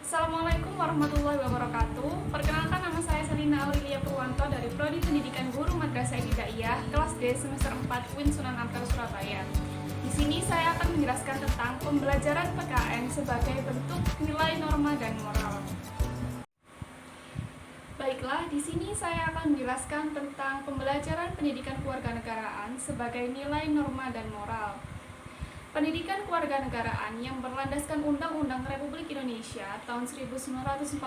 Assalamualaikum warahmatullahi wabarakatuh. Perkenalkan, nama saya Selina Aurelia Purwanto dari Prodi Pendidikan Guru Madrasah Ibtidaiyah kelas D semester 4 UIN Sunan Ampel Surabaya. Di sini saya akan menjelaskan tentang pembelajaran PKN sebagai bentuk nilai norma dan moral. Baiklah, di sini saya akan menjelaskan tentang pembelajaran pendidikan kewarganegaraan sebagai nilai norma dan moral. Pendidikan kewarganegaraan yang berlandaskan Undang-Undang Republik Indonesia tahun 1945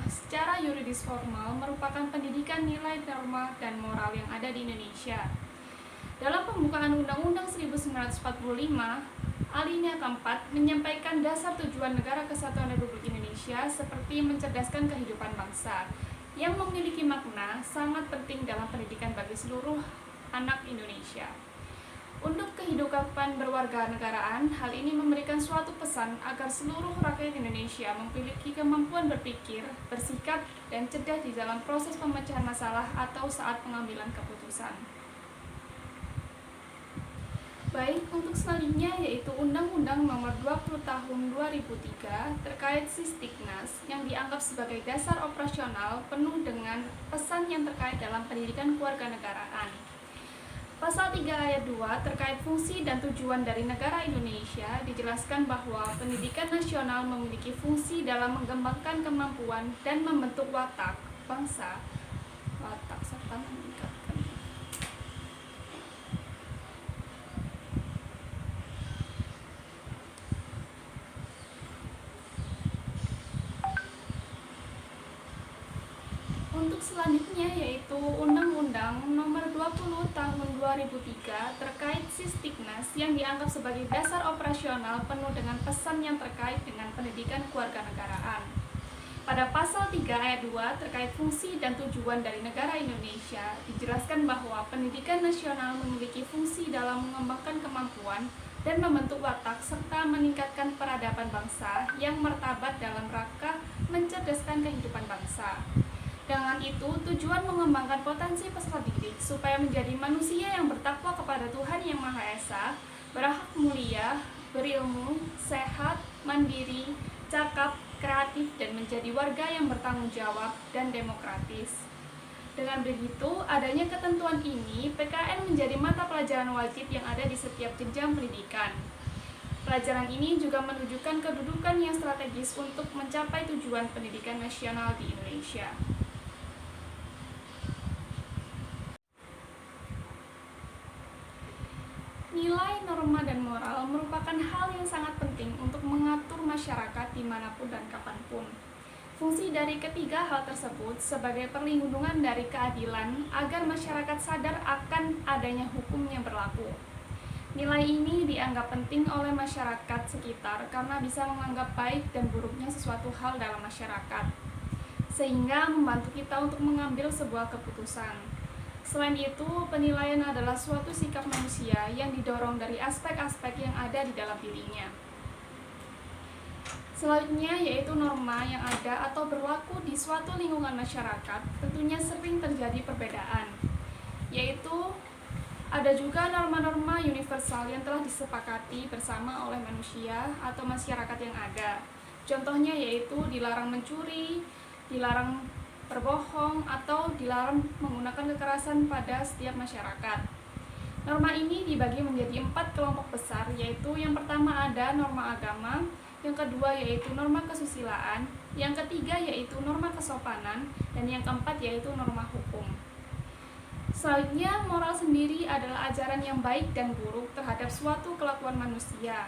secara yuridis formal merupakan pendidikan nilai norma dan moral yang ada di Indonesia. Dalam pembukaan Undang-Undang 1945, alinea keempat menyampaikan dasar tujuan Negara Kesatuan Republik Indonesia seperti mencerdaskan kehidupan bangsa, yang memiliki makna sangat penting dalam pendidikan bagi seluruh anak Indonesia. Untuk kehidupan berwarganegaraan, hal ini memberikan suatu pesan agar seluruh rakyat Indonesia memiliki kemampuan berpikir, bersikap, dan cerdas di dalam proses pemecahan masalah atau saat pengambilan keputusan. Baik, untuk selanjutnya yaitu Undang-Undang Nomor 20 Tahun 2003 terkait Sisdiknas yang dianggap sebagai dasar operasional penuh dengan pesan yang terkait dalam pendidikan kewarganegaraan. Pasal 3 ayat 2 terkait fungsi dan tujuan dari negara Indonesia dijelaskan bahwa pendidikan nasional memiliki fungsi dalam mengembangkan kemampuan dan membentuk watak bangsa, serta meningkatkan. Untuk selanjutnya yaitu Undang-Undang Nomor 20 Tahun 2003 terkait Sisdiknas yang dianggap sebagai dasar operasional penuh dengan pesan yang terkait dengan pendidikan kewarganegaraan. Pada pasal 3 ayat 2 terkait fungsi dan tujuan dari negara Indonesia dijelaskan bahwa pendidikan nasional memiliki fungsi dalam mengembangkan kemampuan dan membentuk watak serta meningkatkan peradaban bangsa yang martabat dalam rangka mencerdaskan kehidupan bangsa. Dengan itu, tujuan mengembangkan potensi peserta didik supaya menjadi manusia yang bertakwa kepada Tuhan Yang Maha Esa, berakhlak mulia, berilmu, sehat, mandiri, cakap, kreatif, dan menjadi warga yang bertanggung jawab dan demokratis. Dengan begitu, adanya ketentuan ini, PKN menjadi mata pelajaran wajib yang ada di setiap jenjang pendidikan. Pelajaran ini juga menunjukkan kedudukan yang strategis untuk mencapai tujuan pendidikan nasional di Indonesia. Nilai, norma, dan moral merupakan hal yang sangat penting untuk mengatur masyarakat dimanapun dan kapanpun. Fungsi dari ketiga hal tersebut sebagai perlindungan dari keadilan agar masyarakat sadar akan adanya hukum yang berlaku. Nilai ini dianggap penting oleh masyarakat sekitar karena bisa menganggap baik dan buruknya sesuatu hal dalam masyarakat, sehingga membantu kita untuk mengambil sebuah keputusan. Selain itu, penilaian adalah suatu sikap manusia yang didorong dari aspek-aspek yang ada di dalam dirinya. Selanjutnya yaitu norma yang ada atau berlaku di suatu lingkungan masyarakat, tentunya sering terjadi perbedaan, yaitu ada juga norma-norma universal yang telah disepakati bersama oleh manusia atau masyarakat yang ada. Contohnya yaitu dilarang mencuri, dilarang berbohong, atau dilarang menggunakan kekerasan pada setiap masyarakat. Norma ini dibagi menjadi 4 kelompok besar, yaitu yang pertama ada norma agama, yang kedua yaitu norma kesusilaan, yang ketiga yaitu norma kesopanan, dan yang keempat yaitu norma hukum. Selanjutnya, moral sendiri adalah ajaran yang baik dan buruk terhadap suatu kelakuan manusia.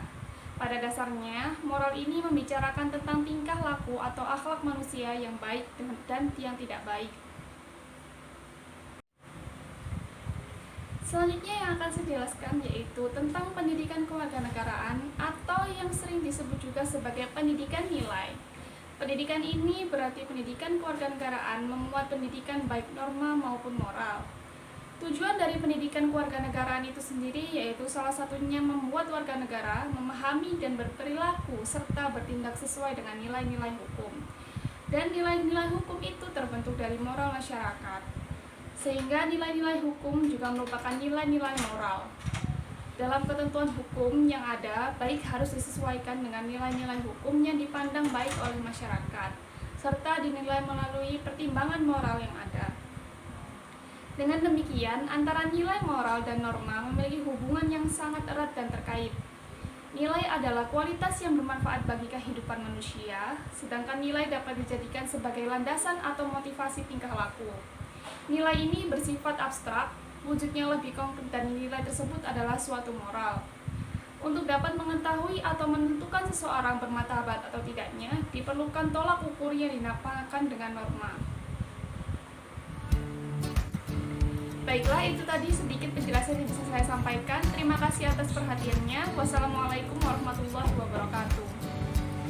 Pada dasarnya, moral ini membicarakan tentang tingkah laku atau akhlak manusia yang baik dan yang tidak baik. Selanjutnya yang akan saya jelaskan yaitu tentang pendidikan kewarganegaraan atau yang sering disebut juga sebagai pendidikan nilai. Pendidikan ini berarti pendidikan kewarganegaraan memuat pendidikan baik norma maupun moral. Tujuan dari pendidikan kewarganegaraan itu sendiri yaitu salah satunya membuat warga negara memahami dan berperilaku serta bertindak sesuai dengan nilai-nilai hukum. Dan nilai-nilai hukum itu terbentuk dari moral masyarakat. Sehingga nilai-nilai hukum juga merupakan nilai-nilai moral. Dalam ketentuan hukum yang ada, baik harus disesuaikan dengan nilai-nilai hukum yang dipandang baik oleh masyarakat, serta dinilai melalui pertimbangan moral yang ada. Dengan demikian, antara nilai moral dan norma memiliki hubungan yang sangat erat dan terkait. Nilai adalah kualitas yang bermanfaat bagi kehidupan manusia, sedangkan nilai dapat dijadikan sebagai landasan atau motivasi tingkah laku. Nilai ini bersifat abstrak, wujudnya lebih konkret dan nilai tersebut adalah suatu moral. Untuk dapat mengetahui atau menentukan seseorang bermartabat atau tidaknya, diperlukan tolak ukur yang dinamakan dengan norma. Baiklah, itu tadi sedikit penjelasan yang bisa saya sampaikan. Terima kasih atas perhatiannya. Wassalamualaikum warahmatullahi wabarakatuh.